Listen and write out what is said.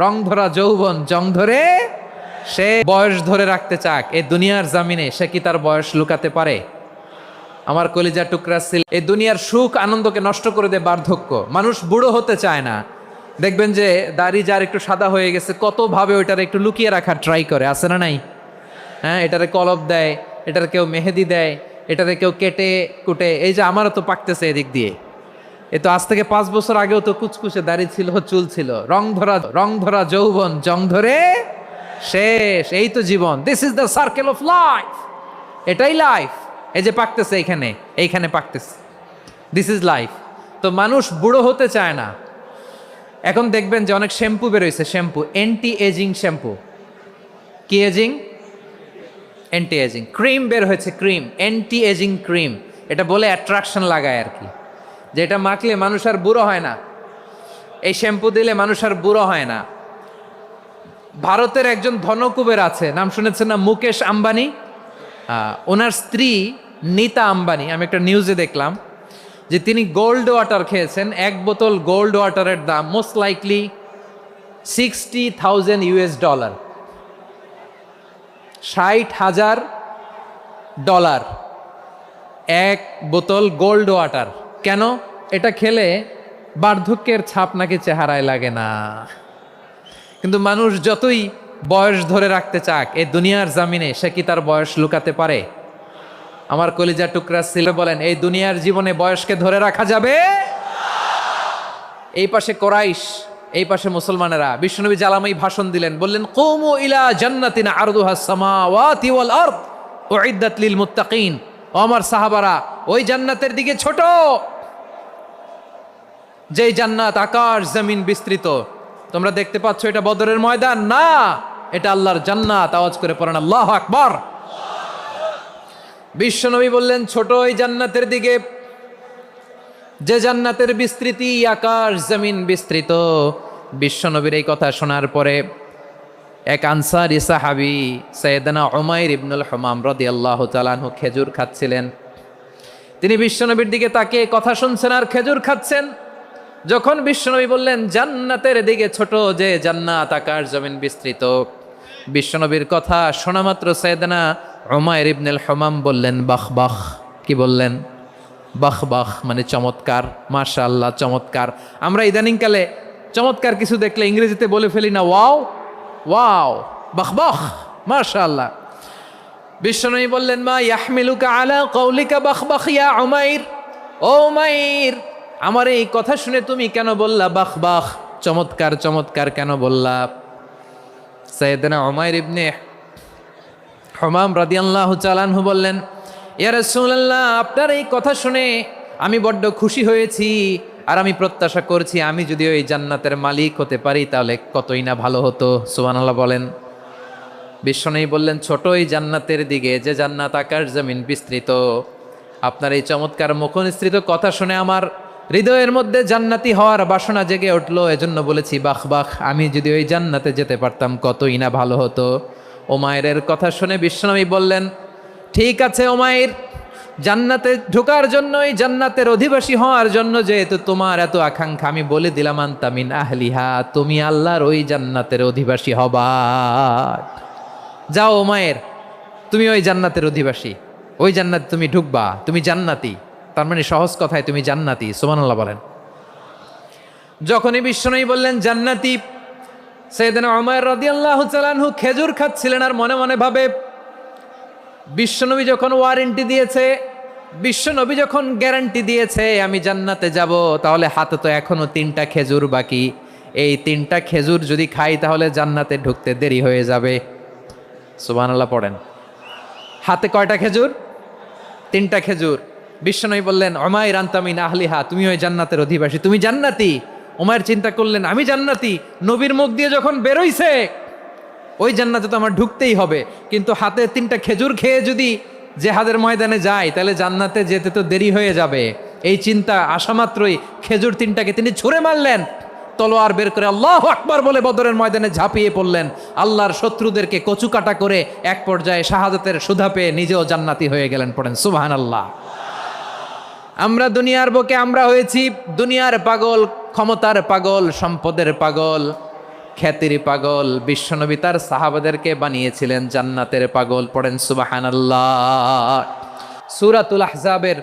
রং ধরা যৌবন জং ধরে সে বয়স ধরে রাখতে চাক এই দুনিয়ার জামিনে সে কি তার বয়স লুকাতে পারে? আমার কলিজা টুকরা ছিল এই দুনিয়ার সুখ আনন্দকে নষ্ট করে দেয় বার্ধক্য। মানুষ বুড়ো হতে চায় না। দেখবেন যে দাড়ি যার একটু সাদা হয়ে গেছে কত ভাবে ওইটার একটু লুকিয়ে রাখার ট্রাই করে, আছে না নাই? হ্যাঁ, এটারে কলপ দেয়, এটার কেউ মেহেদি দেয়, এটারে কেউ কেটে কুটে। এই যে আমারও তো পাকতেছে এদিক দিয়ে, এ তো আজ থেকে 5 বছর আগেও তো কুচকুচে দাড়ি ছিল, চুল ছিল। রং ধরা যৌবন জং ধরে শেষ, এই তো জীবন। This is the circle of life, এটাই লাইফ। এই যে পাকতেছে এইখানে পাকতেছে, দিস ইজ লাইফ। তো মানুষ বুড়ো হতে চায় না। এখন দেখবেন যে অনেক শ্যাম্পু বেরোইছে, শ্যাম্পু অ্যান্টি এজিং শ্যাম্পু। কি এজিং? Anti ageing. ক্রিম বের হয়েছে, ক্রিম অ্যান্টি এজিং ক্রিম। এটা বলে অ্যাট্রাকশন লাগায় আর কি, যে এটা মাখলে মানুষ আর বুড়ো হয় না, এই শ্যাম্পু দিলে মানুষ আর বুড়ো হয় না। ভারতের একজন ধনকুবের আছে, নাম শুনেছেন না? মুকেশ আম্বানি। ওনার স্ত্রী নীতা আম্বানি, আমি একটা নিউজে দেখলাম যে তিনি গোল্ড ওয়াটার খেয়েছেন। 1 বোতল গোল্ড ওয়াটারের দাম মোস্ট লাইকলি $60,000, $60,000 1 বোতল গোল্ড ওয়াটার। কেন? এটা খেলে বার্ধক্যের ছাপ নাকি চেহারায় লাগে না। কিন্তু মানুষ যতই বয়স ধরে রাখতে চাক এই দুনিয়ার জামিনে সে কি তার বয়স লুকাতে পারে? আমার কলিজা টুকরা ছিল বলেন, এই দুনিয়ার জীবনে বয়সকে ধরে রাখা যাবে? এই পাশে কোরাইশ, এই পাশে মুসলমানেরা। বিশ্বনবী জালামাই ভাষণ দিলেন, বললেন কুমু ইলা জান্নাতিন আরদুহাস সামাওয়াতি ওয়াল আরদ উইদ্দাত লিল মুত্তাকিন। ও আমার সাহাবারা, ওই জান্নাতের দিকে ছোট, যেই জান্নাত আকাশ জমিন বিস্তৃত। তোমরা দেখতে পাচ্ছ এটা বদরের ময়দান না, এটা আল্লাহর জান্নাত। আওয়াজ করে পড়েন আল্লাহু আকবার। বিশ্বনবী বললেন ছোট ওই জান্নাতের দিকে, যে জান্নাতের বিস্তৃতি আকাশ জমিন বিস্তৃত। বিশ্বনবীর এই কথা শোনার পরে এক আনসারী সাহাবী সাইয়েদনা উমাইর ইবনুল হুমাম রাদিয়াল্লাহু তাআলা আনহু খেজুর খাচ্ছিলেন। তিনি বিশ্বনবীর দিকে তাকিয়ে কথা শুনছেন আর খেজুর খাচ্ছেন। যখন বিশ্বনবী বললেন জান্নাতের দিকে ছোট, যে জান্নাত আকাশ জমিন বিস্তৃত, বিশ্বনবীর কথা শোনা মাত্র সাইয়েদনা উমাইর ইবনুল হুমাম বললেন বাহ বাহ। কি বললেন? বাহ বাহ, মানে চমৎকার, মাশাআল্লাহ, চমৎকার। আমরা ইদানিংকালে চমৎকার কিছু দেখলে ইংরেজিতে বলে ফেলি না ওয়াও ওয়াও, বাহ বাহ, মাশাআল্লাহ। বিশ্বনবী বললেন মা ইয়াহমিলুকা আলা কওলিকা বাহ বাহ ইয়া উমাইর। ও উমাইর, আমার এই কথা শুনে তুমি কেন বললা বাহ বাহ, চমৎকার চমৎকার কেন বললা? সাইয়েদনা উমাইর ইবনে হুমাম রাদিয়াল্লাহু তাআলা আনহু বললেন ইয়া রাসূলুল্লাহ, আপনার এই কথা শুনে আমি বড্ড খুশি হয়েছি, আর আমি প্রত্যাশা করছি আমি যদি ওই জান্নাতের মালিক হতে পারি তাহলে কতই না ভালো হতো। সুবহানাল্লাহ বলেন। বিশ্বনবী বললেন ছোট ওই জান্নাতের দিকে, যে জান্নাত আকাশ জমিন বিস্তৃত। আপনার এই চমৎকার মুখনিসৃত কথা শুনে আমার হৃদয়ের মধ্যে জান্নাতি হওয়ার বাসনা জেগে উঠলো, এজন্য বলেছি বাহ বাহ, আমি যদি ওই জান্নাতে যেতে পারতাম কতই না ভালো হতো। উমাইরের কথা শুনে বিশ্বনবী বললেন ঠিক আছে উমাইর, জান্নাতে ঢোকার জন্য, এই জান্নাতের অধিবাসী হওয়ার জন্য যেহেতু তোমার এত আকাঙ্ক্ষা, আমি বলে দিলাম আনতা মিন আহলিহা, তুমি আল্লাহর ওই জান্নাতের অধিবাসী হবা। যাও উমাইর, তুমি ওই জান্নাতের অধিবাসী, ওই জান্নাতে তুমি ঢুকবা, তুমি জান্নাতি। তার মানে সহজ কথায় তুমি জান্নাতি। সুবহানাল্লাহ বলেন। যখনই বিশ্বনবী বললেন জান্নাতি, সাইয়েদনা উমাইর রাদিয়াল্লাহু তাআলা আনহু খেজুর খাচ্ছিলেন আর মনে মনে ভাবে বিশ্বনবী যখন ওয়ারেন্টি দিয়েছে, বিশ্বনবী যখন গ্যারান্টি দিয়েছে আমি জান্নাতে যাব, তাহলে হাতে তো এখনো 3টা খেজুর বাকি। এই 3টা খেজুর যদি খাই তাহলে জান্নাতে ঢুকতে দেরি হয়ে যাবে। সুবহানাল্লাহ পড়েন। হাতে কয়টা খেজুর? 3টা খেজুর। বিশ্বনবী বললেন উমাইর আনতা মিন আহলিহা, তুমি ওই জান্নাতের অধিবাসী, তুমি জান্নাতি। উমাইর চিন্তা করলেন আমি জান্নাতি, নবীর মুখ দিয়ে যখন বেরোইছে ওই জান্নাতে তো আমার ঢুকতেই হবে, কিন্তু হাতে 3টা খেজুর খেয়ে যদি জেহাদের ময়দানে যায় তাহলে জান্নাতে যেতে তো দেরি হয়ে যাবে। এই চিন্তা আসা মাত্রই খেজুর 3টাকে তিনি ছুঁড়ে মারলেন, তলোয়ার বের করে আল্লাহু আকবার বলে বদরের ময়দানে ঝাঁপিয়ে পড়লেন। আল্লাহর শত্রুদেরকে কচুকাটা করে এক পর্যায়ে শাহাদাতের সুধা পেয়ে নিজেও জান্নাতি হয়ে গেলেন। পড়েন সুবহানাল্লাহ। আমরা দুনিয়ার বুকে আমরা হয়েছি দুনিয়ার পাগল, ক্ষমতার পাগল, সম্পদের পাগল, খ্যাতির পাগল বিশ্বনবী তার সাহাবাদেরকে বানিয়েছিলেন জান্নাতের পাগল। পড়েন সুবহানাল্লাহ। সূরাতুল আহজাবের